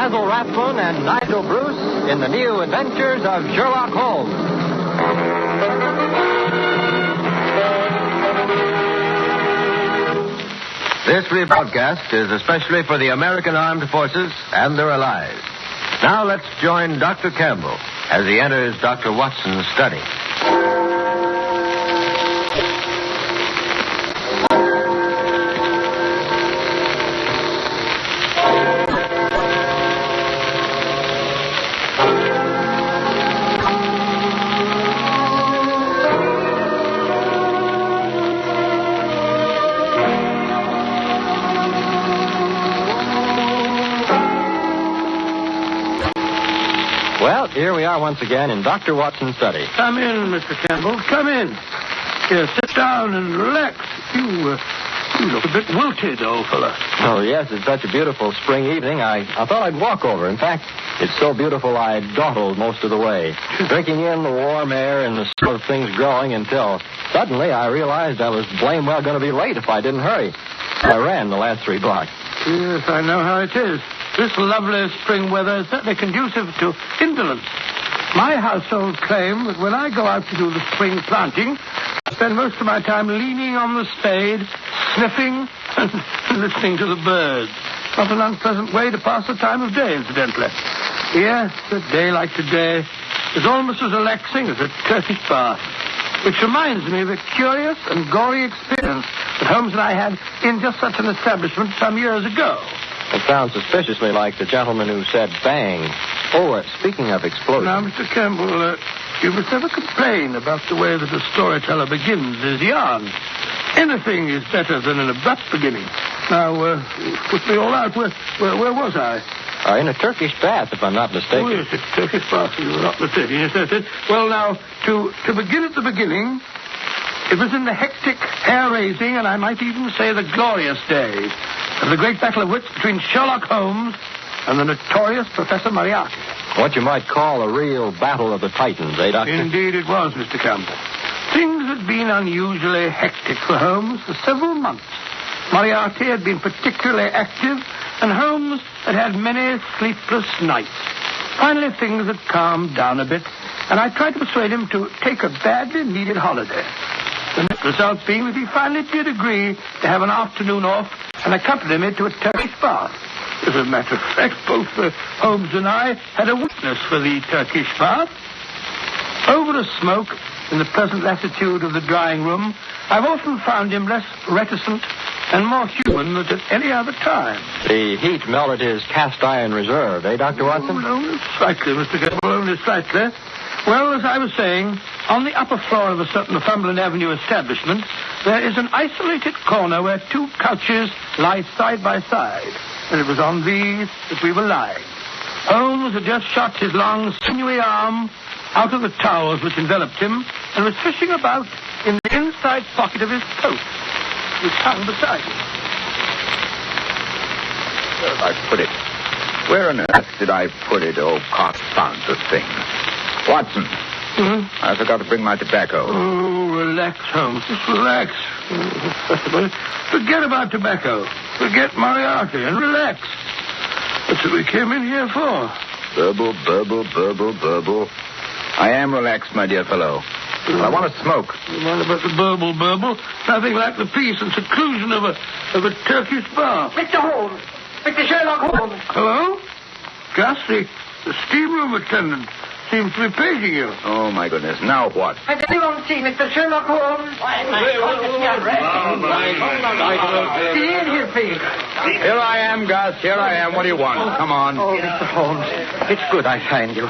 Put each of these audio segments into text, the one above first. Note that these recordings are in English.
Basil Rathbone and Nigel Bruce in the new adventures of Sherlock Holmes. This rebroadcast is especially for the American Armed Forces and their allies. Now let's join Dr. Campbell as he enters Dr. Watson's study. Well, here we are once again in Dr. Watson's study. Come in, Mr. Campbell. Come in. Here, sit down and relax. You look a bit wilted, old fella. Oh, yes, it's such a beautiful spring evening. I thought I'd walk over. In fact, it's so beautiful I dawdled most of the way, drinking in the warm air and the smell of things growing until suddenly I realized I was blame well going to be late if I didn't hurry. I ran the last 3 blocks. Yes, I know how it is. This lovely spring weather is certainly conducive to indolence. My household claim that when I go out to do the spring planting, I spend most of my time leaning on the spade, sniffing and listening to the birds. Not an unpleasant way to pass the time of day, incidentally. Yes, a day like today is almost as relaxing as a Turkish bath. Which reminds me of a curious and gory experience that Holmes and I had in just such an establishment some years ago. It sounds suspiciously like the gentleman who said bang. Oh, speaking of explosions. Now, Mr. Campbell, you must never complain about the way that a storyteller begins his yarn. Anything is better than an abrupt beginning. Now, put me all out. Where was I? In a Turkish bath, if I'm not mistaken. Oh, yes, it's Turkish bath. You were not mistaken. Yes, that's it. Well, now, to begin at the beginning, it was in the hectic, hair-raising, and I might even say the glorious days of the great battle of wits between Sherlock Holmes and the notorious Professor Moriarty. What you might call a real battle of the titans, eh, Doctor? Indeed it was, Mr. Campbell. Things had been unusually hectic for Holmes for several months. Moriarty had been particularly active, and Holmes had had many sleepless nights. Finally, things had calmed down a bit, and I tried to persuade him to take a badly needed holiday. The net result being that he finally did agree to have an afternoon off and accompany me to a Turkish bath. As a matter of fact, both Holmes and I had a witness for the Turkish bath. Over a smoke, in the pleasant latitude of the drawing room, I've often found him less reticent and more human than at any other time. The heat melted his cast iron reserve, eh, Dr. Watson? Only slightly, Mr. Campbell, only slightly. Well, as I was saying, on the upper floor of a certain Northumberland Avenue establishment, there is an isolated corner where 2 couches lie side by side, and it was on these that we were lying. Holmes had just shot his long, sinewy arm out of the towels which enveloped him and was fishing about in the inside pocket of his coat, which hung beside him. Where have I put it? Where on earth did I put it? Oh, confound the thing. Watson. I forgot to bring my tobacco. Oh, relax, Holmes. Just relax. Forget about tobacco. Forget Moriarty and relax. That's what we came in here for. Burble, burble, burble, burble. I am relaxed, my dear fellow. I want to smoke. What about the burble, burble? Nothing like the peace and seclusion of a Turkish bath. Mr. Holmes. Mr. Sherlock Holmes. Hello? Gus, the steam room attendant seems to be paging you. Oh, my goodness. Now what? Has anyone seen Mr. Sherlock Holmes? See in here, please. Here I am, Gus. Here I am. What do you want? Come on. Oh, Mr. Holmes, it's good I find you.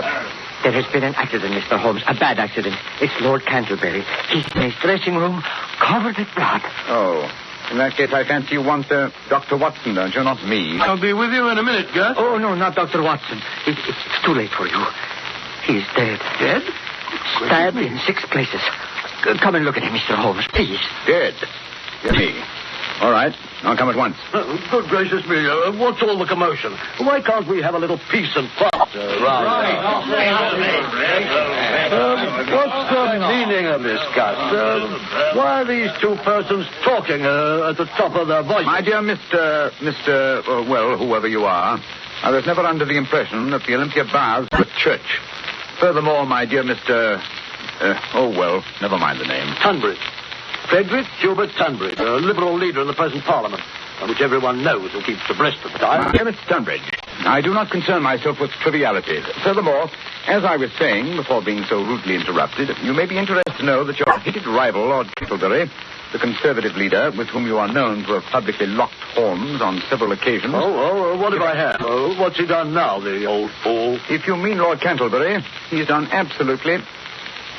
There has been an accident, Mr. Holmes. A bad accident. It's Lord Canterbury. He's in his dressing room, covered with blood. Oh. In that case, I fancy you want Dr. Watson, don't you? Not me. I'll be with you in a minute, Gus. Oh, no, not Dr. Watson. It's too late for you. He's dead. Dead? Stabbed in 6 places. Come and look at him, Mr. Holmes, please. Dead? Dear me. All right. I'll come at once. Good gracious me. What's all the commotion? Why can't we have a little peace and quiet? What's the meaning of this, Gus? Why are these 2 persons talking at the top of their voice? My dear Mr. well, whoever you are, I was never under the impression that the Olympia baths were a church. Furthermore, my dear Mr. Never mind the name. Tunbridge. Frederick Hubert Tunbridge, a Liberal leader in the present Parliament, which everyone knows and keeps abreast of the time. My dear Mr. Tunbridge, I do not concern myself with trivialities. Furthermore, as I was saying before being so rudely interrupted, you may be interested to know that your hated rival, Lord Castleberry, the Conservative leader, with whom you are known to have publicly locked Holmes on several occasions. What have I had? What's he done now, the old fool? If you mean Lord Castleberry, he's done absolutely...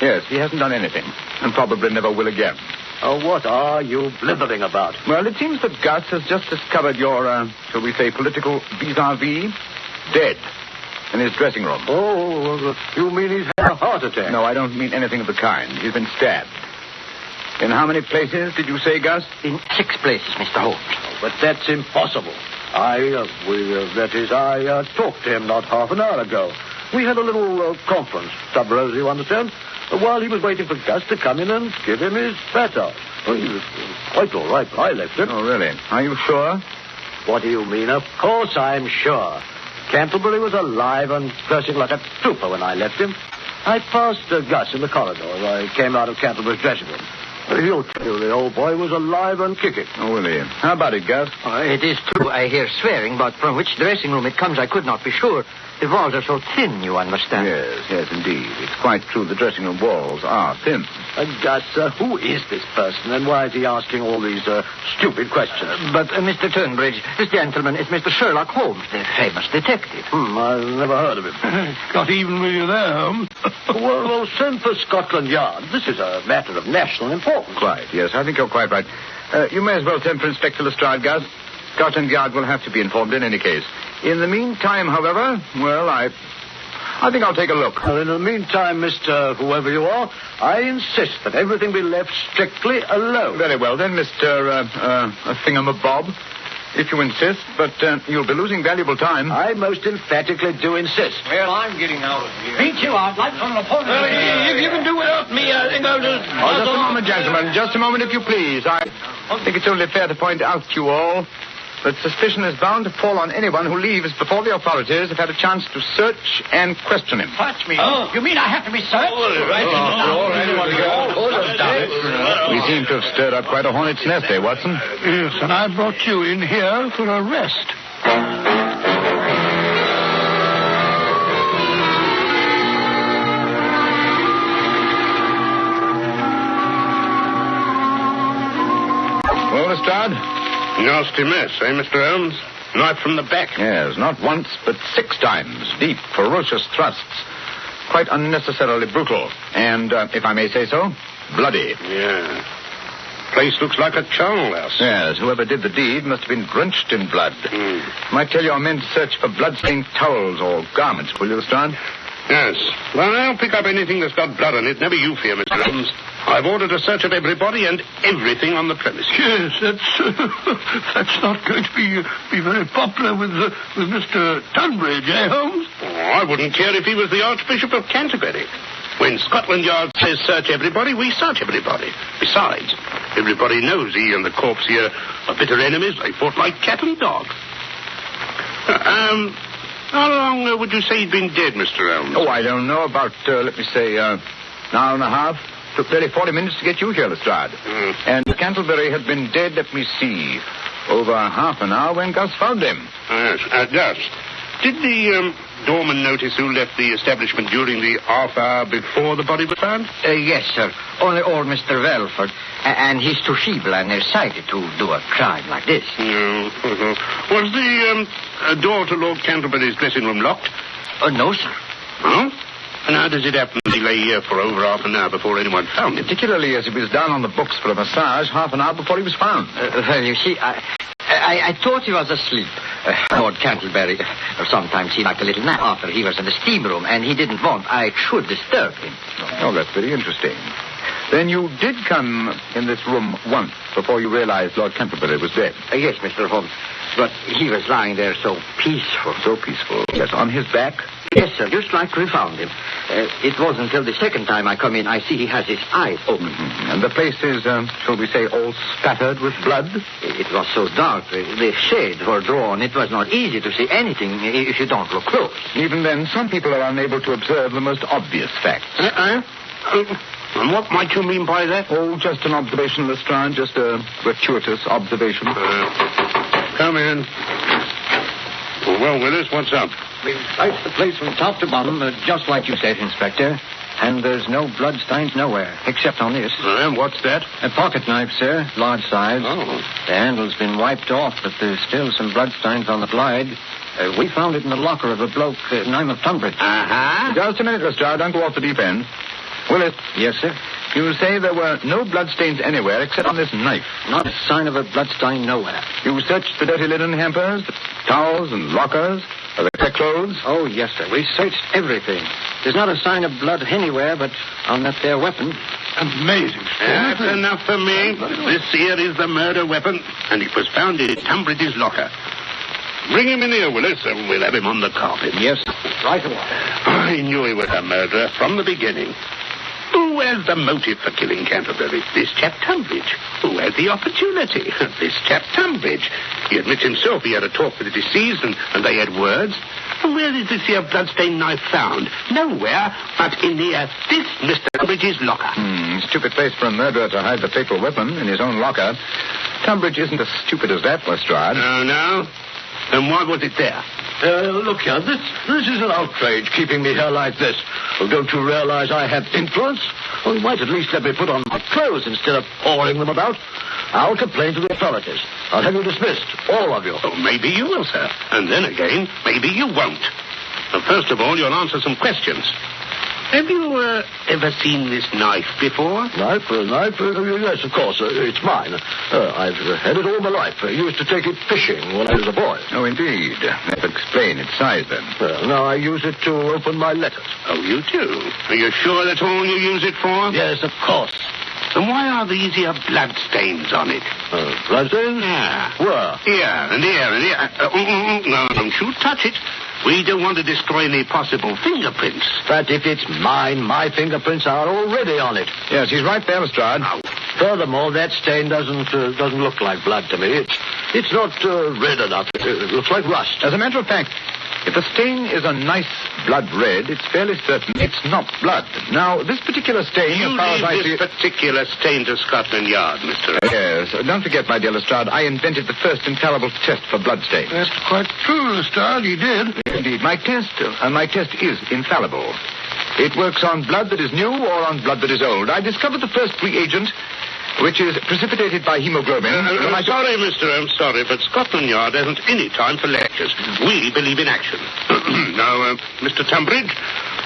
Yes, he hasn't done anything, and probably never will again. What are you blithering about? Well, it seems that Gus has just discovered your, shall we say, political vis-a-vis dead in his dressing room. You mean he's had a heart attack? No, I don't mean anything of the kind. He's been stabbed. In how many places did you say, Gus? In 6 places, Mr. Holmes. But that's impossible. I talked to him not half an hour ago. We had a little conference, sub rosa, you understand, while he was waiting for Gus to come in and give him his fat out. Well, he was quite all right when I left him. Oh, really? Are you sure? What do you mean? Of course I'm sure. Canterbury was alive and dressing like a trooper when I left him. I passed Gus in the corridor as I came out of Canterbury's dressing room. He'll tell you the old boy was alive and kicking. Oh, will he? How about it, Gus? It is true I hear swearing, but from which dressing room it comes I could not be sure. The walls are so thin, you understand. Yes, indeed. It's quite true the dressing room walls are thin. Gus, who is this person, and why is he asking all these stupid questions? But, Mr. Turnbridge, this gentleman is Mr. Sherlock Holmes, the famous detective. I've never heard of him. Got even with you there, Holmes. well, send for Scotland Yard. This is a matter of national importance. Quite, yes. I think you're quite right. You may as well send for Inspector Lestrade, Gus. Scotland Yard will have to be informed in any case. In the meantime, however, well, I think I'll take a look. Well, in the meantime, Mr. Whoever you are, I insist that everything be left strictly alone. Very well, then, Mr. Thingamabob, if you insist, but you'll be losing valuable time. I most emphatically do insist. Well, I'm getting out of here. Beat you out, like on an opponent. If you can do without me, I think I'll just... Just a moment, gentlemen. Just a moment, if you please. I think it's only fair to point out to you all that suspicion is bound to fall on anyone who leaves before the authorities have had a chance to search and question him. Touch me. Oh. You mean I have to be searched? We seem to have stirred up quite a hornet's nest, eh, Watson? Yes, and I brought you in here for a rest. Well, Lestrade? Nasty mess, eh, Mr. Holmes? Knife from the back. Yes, not once, but 6 times. Deep, ferocious thrusts. Quite unnecessarily brutal. And, if I may say so, bloody. Yeah. Place looks like a charnel house. Yes, whoever did the deed must have been drenched in blood. Might tell your men to search for blood-stained towels or garments, will you, Lestrade? Yes. Well, I'll pick up anything that's got blood on it. Never you fear, Mr. Holmes. I've ordered a search of everybody and everything on the premises. Yes, that's not going to be very popular with Mr. Tunbridge, eh, Holmes? Oh, I wouldn't care if he was the Archbishop of Canterbury. When Scotland Yard says search everybody, we search everybody. Besides, everybody knows he and the corpse here are bitter enemies. They fought like cat and dog. How long would you say he'd been dead, Mr. Holmes? Oh, I don't know. About, let me say, an hour and a half. Took barely 40 minutes to get you here, Lestrade. And Canterbury had been dead, let me see, over half an hour when Gus found him. Yes, Gus. Did the doorman notice who left the establishment during the half hour before the body was found? Yes, sir. Only old Mr. Welford. And he's too feeble and nearsighted to do a crime like this. Was the door to Lord Canterbury's dressing room locked? No, sir. Oh? And how does it happen he lay here for over half an hour before anyone found him? Particularly as he was down on the books for a massage half an hour before he was found. Well, you see, I thought he was asleep. Lord Canterbury sometimes he liked a little nap after he was in the steam room, and he didn't want I should disturb him. Oh, that's very interesting. Then you did come in this room once before you realized Lord Canterbury was dead? Yes, Mr. Holmes. But he was lying there so peaceful. So peaceful. Yes, on his back? Yes, sir, just like we found him. It wasn't until the second time I come in I see he has his eyes open. Mm-hmm. And the place is, shall we say, all spattered with blood? It was so dark. The shades were drawn. It was not easy to see anything if you don't look close. Even then, some people are unable to observe the most obvious facts. And what might you mean by that? Oh, just an observation, Lestrade. Just a gratuitous observation. Come in. Well, Willis, what's up? We've searched the place from top to bottom, just like you said, Inspector. And there's no bloodstains nowhere, except on this. What's that? A pocket knife, sir, large size. Oh. The handle's been wiped off, but there's still some bloodstains on the blade. We found it in the locker of a bloke named of Tunbridge. Uh-huh. Just a minute, Lestrade. Don't go off the deep end. Willis. Yes, sir? You say there were no bloodstains anywhere except on this knife. Not a sign of a bloodstain nowhere. You searched the dirty linen hampers, the towels and lockers, their clothes? Oh, yes, sir. We searched everything. There's not a sign of blood anywhere but on that there weapon. Amazing. That's enough for me. This here is the murder weapon, and it was found in Tunbridge's locker. Bring him in here, Willis, and we'll have him on the carpet. Yes, sir. Right away. I knew he was a murderer from the beginning. Who has the motive for killing Canterbury? This chap Tunbridge. Who had the opportunity? This chap Tunbridge. He admits himself he had a talk with the deceased and they had words. And where is this here bloodstained knife found? Nowhere but in this Mr. Tunbridge's locker. Stupid place for a murderer to hide the fatal weapon in his own locker. Tunbridge isn't as stupid as that, Lestrade. No? Then why was it there? Look here, this is an outrage, keeping me here like this. Well, don't you realize I have influence? Well, you might at least let me put on my clothes instead of pouring them about. I'll complain to the authorities. I'll have you dismissed, all of you. Oh, maybe you will, sir. And then again, maybe you won't. But first of all, you'll answer some questions. Have you ever seen this knife before? Knife? Yes, of course. It's mine. I've had it all my life. I used to take it fishing when I was a boy. Oh, indeed. That would explain its size, then. Well, now I use it to open my letters. Oh, you do? Are you sure that's all you use it for? Yes, of course. Then why are these here bloodstains on it? Bloodstains? Yeah. Where? Here and here and here. No, don't you touch it. We don't want to destroy any possible fingerprints. But if it's mine, my fingerprints are already on it. Yes, he's right there, Lestrade. Furthermore, that stain doesn't look like blood to me. It's not red enough. It looks like rust. As a matter of fact, if the stain is a nice blood red, it's fairly certain it's not blood. Now, this particular stain, You as far as I leave see this particular stain to Scotland Yard, Mr. Yes. Don't forget, my dear Lestrade, I invented the first infallible test for blood stains. That's quite true, Lestrade. He did. Indeed. My test is infallible. It works on blood that is new or on blood that is old. I discovered the first reagent, which is precipitated by hemoglobin. I'm sorry, mister, I'm sorry, but Scotland Yard hasn't any time for lectures. We believe in action. Now, Mr. Tunbridge,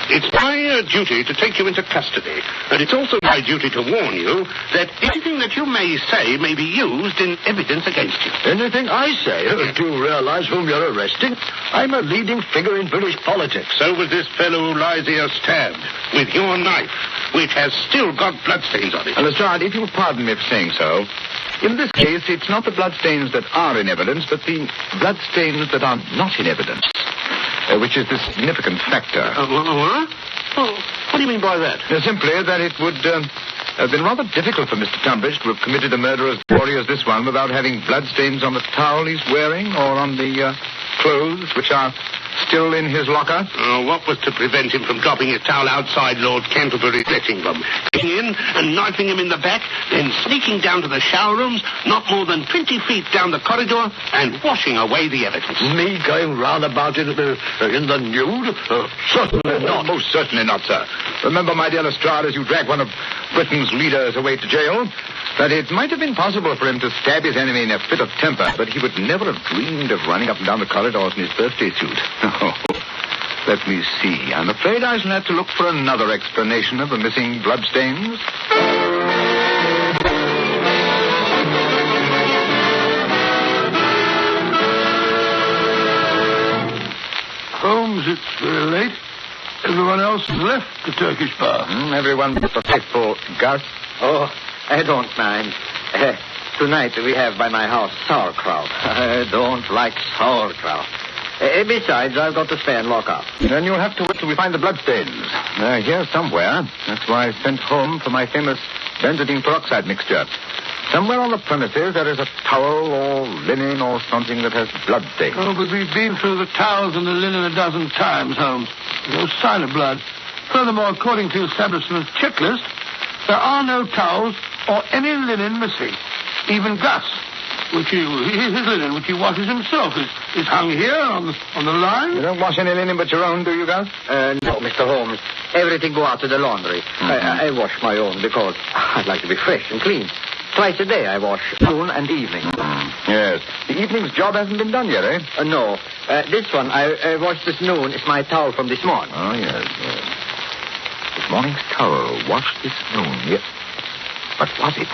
it's my duty to take you into custody, and it's also my duty to warn you that anything that you may say may be used in evidence against you. Anything I say? Do you realize whom you're arresting? I'm a leading figure in British politics. So was this fellow who lies here stabbed with your knife, which has still got bloodstains on it. Lestrade, if you'll pardon me for saying so, in this case, it's not the bloodstains that are in evidence, but the bloodstains that are not in evidence, which is the significant factor. What? What do you mean by that? Simply that it would have been rather difficult for Mr. Tunbridge to have committed a murder as gory as this one without having bloodstains on the towel he's wearing or on the clothes which are still in his locker. What was to prevent him from dropping his towel outside Lord Canterbury's dressing room, getting in and knifing him in the back, then sneaking down to the shower rooms, not more than 20 feet down the corridor, and washing away the evidence? Me going round about it in the nude? Certainly not. Most certainly not, sir. Remember, my dear Lestrade, as you drag one of Britain's leaders away to jail, that it might have been possible for him to stab his enemy in a fit of temper, but he would never have dreamed of running up and down the corridors in his birthday suit. Oh, let me see. I'm afraid I shall have to look for another explanation of the missing bloodstains. Holmes, it's very late. Everyone else has left the Turkish bar. Everyone but the faithful Gus. Oh, I don't mind. Tonight we have by my house sauerkraut. I don't like sauerkraut. Besides, I've got to stay and lock up. Then you'll have to wait till we find the bloodstains. They're here somewhere. That's why I sent home for my famous benzidine peroxide mixture. Somewhere on the premises there is a towel or linen or something that has bloodstains. Oh, but we've been through the towels and the linen a dozen times, Holmes. No sign of blood. Furthermore, according to the establishment's checklist, there are no towels or any linen missing. Even Gus, his linen, which he washes himself, is hung here on the line. You don't wash any linen but your own, do you, Gus? No, Mr. Holmes. Everything go out to the laundry. I wash my own because I'd like to be fresh and clean. Twice a day I wash, noon and evening. Yes. The evening's job hasn't been done yet, eh? No. This one I washed this noon. It's my towel from this morning. Oh, yes. This morning's towel washed this noon. Yes. What was it?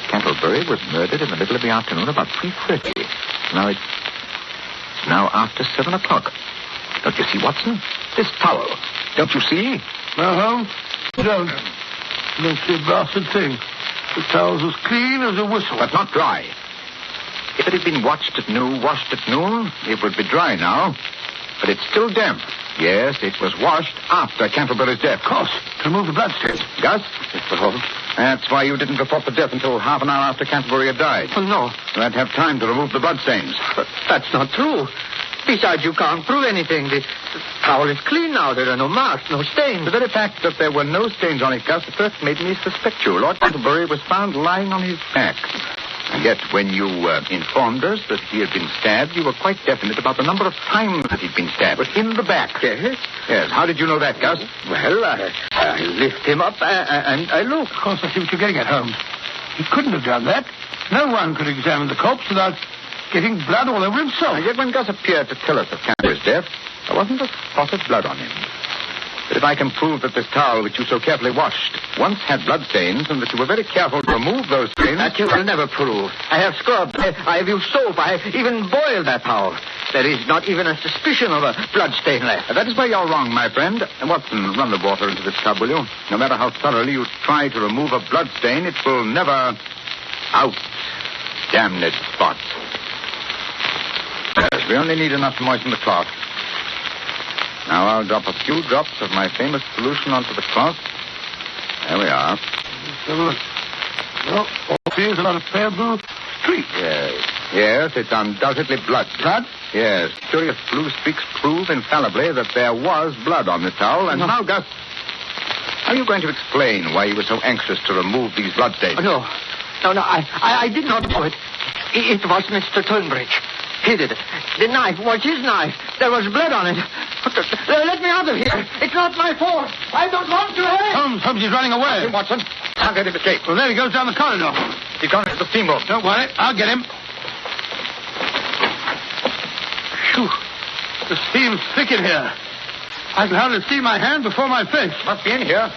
Cantlebury was murdered in the middle of the afternoon about 3:30. Now it's now after 7 o'clock. Don't you see, Watson? This towel. Don't you see? No, Holmes. Don't see a bastard thing. The towel's as clean as a whistle. But not dry. If it had been washed at noon, it would be dry now. But it's still damp. Yes, it was washed after Cantlebury's death. Of course, to remove the bloodstains. Gus? Mr. Holmes. That's why you didn't report the death until half an hour after Canterbury had died. Oh, no. You had to have time to remove the bloodstains. But that's not true. Besides, you can't prove anything. The towel is clean now. There are no marks, no stains. The very fact that there were no stains on it, Gus, first made me suspect you. Lord Canterbury was found lying on his back. And yet, when you informed us that he had been stabbed, you were quite definite about the number of times that he'd been stabbed. But in the back. Yes? Yes. How did you know that, Gus? Well, I lift him up and I look. Of course, I see what you're getting at, Holmes. He couldn't have done that. No one could examine the corpse without getting blood all over himself. And yet, when Gus appeared to tell us of Canterbury's death, there wasn't a spot of blood on him. But if I can prove that this towel which you so carefully washed once had bloodstains and that you were very careful to remove those stains... That you will never prove. I have scrubbed. I have used soap. I have even boiled that towel. There is not even a suspicion of a bloodstain left. That is where you're wrong, my friend. Watson, run the water into this tub, will you? No matter how thoroughly you try to remove a bloodstain, it will never... Out. Damn it, spot. Yes, we only need enough to moisten the cloth. Now I'll drop a few drops of my famous solution onto the cloth. There we are. Well, all fears about a pale blue streak. Yes, it's undoubtedly blood. Blood? Yes. Curious blue streaks prove infallibly that there was blood on the towel. And now, Gus, how are you going to explain why you were so anxious to remove these bloodstains? No, I did not do it. It was Mr. Tunbridge. He did it. The knife was his knife. There was blood on it. Let me out of here. It's not my fault. I don't want to help. Holmes, he's running away. Watson, can't let him escape. Well, there he goes down the corridor. He's gone into the steamboat. Don't worry. I'll get him. Phew. The steam's thick in here. I can hardly see my hand before my face. Must be in here.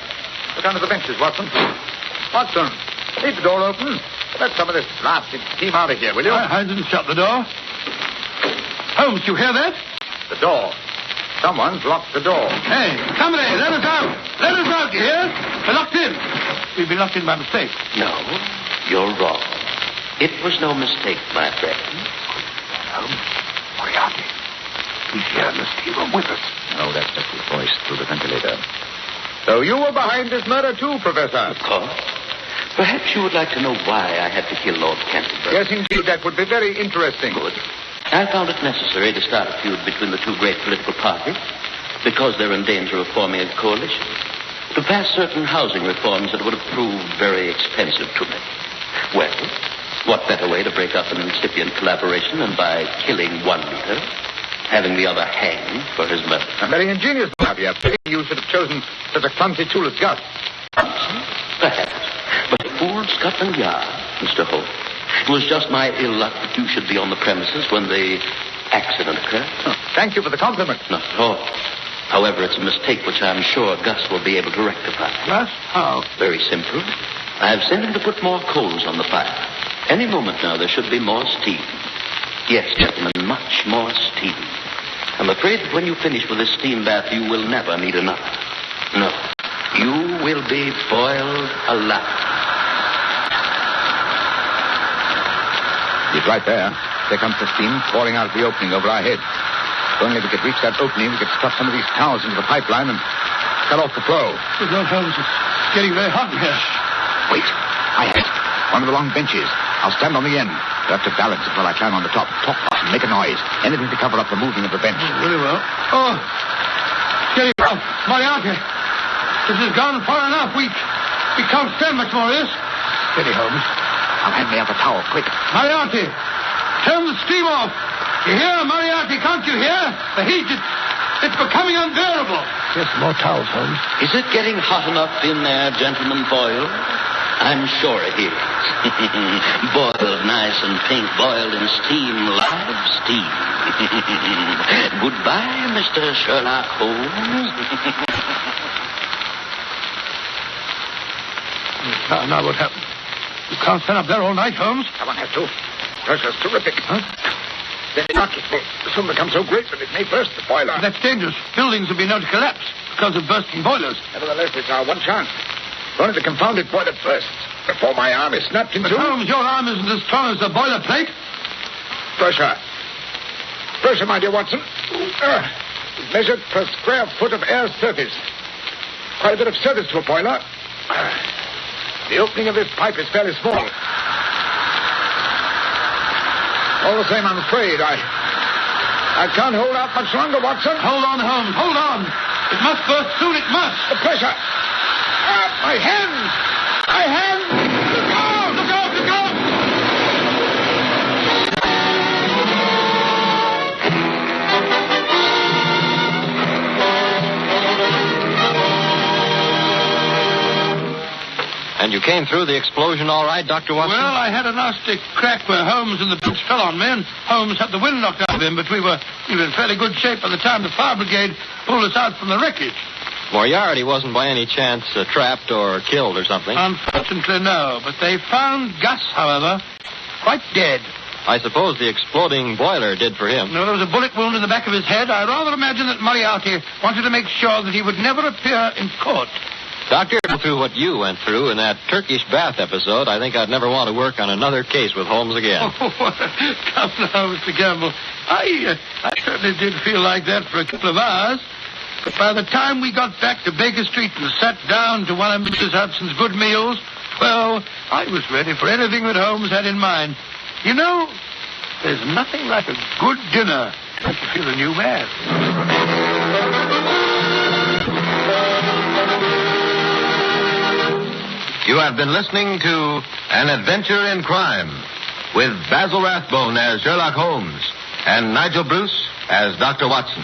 Look under the benches, Watson. Watson, leave the door open. Let some of this blasted steam out of here, will you? I didn't shut the door. Holmes, you hear that? The door. Someone's locked the door. Hey, somebody, let us out. Let us out, you hear? We're locked in. We've been locked in by mistake. No, you're wrong. It was no mistake, my friend. Holmes, Moriarty. He's here in the steam room with us. Oh, that's just his voice through the ventilator. So you were behind this murder too, Professor? Of course. Perhaps you would like to know why I had to kill Lord Canterbury. Yes, indeed. That would be very interesting. Good. I found it necessary to start a feud between the two great political parties because they're in danger of forming a coalition to pass certain housing reforms that would have proved very expensive to me. Well, what better way to break up an incipient collaboration than by killing one leader, having the other hanged for his murder? Very ingenious, Javier. You should have chosen such a clumsy tool as Gus. Perhaps. But it fooled Scotland Yard, Mr. Holmes. It was just my ill luck that you should be on the premises when the accident occurred. Oh, thank you for the compliment. Not at all. However, it's a mistake which I'm sure Gus will be able to rectify. Gus? How? Very simple. I've sent him to put more coals on the fire. Any moment now, there should be more steam. Yes, gentlemen, much more steam. I'm afraid that when you finish with this steam bath, you will never need another. No. You will be boiled alive. He's right there. There comes the steam pouring out of the opening over our heads. If only we could reach that opening, we could stuff some of these towels into the pipeline and cut off the flow. Good Lord, Holmes, it's getting very hot in here. Wait. I have it. One of the long benches. I'll stand on the end. You'll have to balance it while I climb on the top. Talk and make a noise. Anything to cover up the movement of the bench. Very well. Oh, steady, Moriarty. This has gone far enough. We can't stand much more of this. Steady, Holmes. Now hand me out the towel, quick. Moriarty, turn the steam off. You hear, Moriarty? Can't you hear? The heat, it's becoming unbearable. Yes, more towels, Holmes. Is it getting hot enough in there, Gentleman Boyle? I'm sure it is. Boiled nice and pink, boiled in steam, live steam. Goodbye, Mr. Sherlock Holmes. Now what happened? You can't stand up there all night, Holmes. I won't have to. Pressure's terrific. Huh? The shock will soon become so great that it may burst the boiler. That's dangerous. Buildings will be known to collapse because of bursting boilers. Nevertheless, it's our one chance. Only the confounded boiler bursts before my arm is snapped in But two. Holmes, your arm isn't as strong as the boiler plate. Pressure. Pressure, my dear Watson. Measured per square foot of air surface. Quite a bit of service to a boiler. The opening of this pipe is fairly small. All the same, I'm afraid I can't hold out much longer, Watson. Hold on, Holmes. Hold on. It must burst soon. It must. The pressure. My hands! My hands! Look out! Look out! Look out! And you came through the explosion all right, Dr. Watson? Well, I had a nasty crack where Holmes and the bench fell on me, and Holmes had the wind knocked out of him, but we were in fairly good shape by the time the fire brigade pulled us out from the wreckage. Moriarty wasn't by any chance trapped or killed or something? Unfortunately, no. But they found Gus, however, quite dead. I suppose the exploding boiler did for him. No, there was a bullet wound in the back of his head. I rather imagine that Moriarty wanted to make sure that he would never appear in court. Doctor, through what you went through in that Turkish bath episode, I think I'd never want to work on another case with Holmes again. Oh, come now, Mr. Gamble. I certainly did feel like that for a couple of hours. But by the time we got back to Baker Street and sat down to one of Mrs. Hudson's good meals, well, I was ready for anything that Holmes had in mind. You know, there's nothing like a good dinner to make you feel a new man. You have been listening to An Adventure in Crime with Basil Rathbone as Sherlock Holmes and Nigel Bruce as Dr. Watson.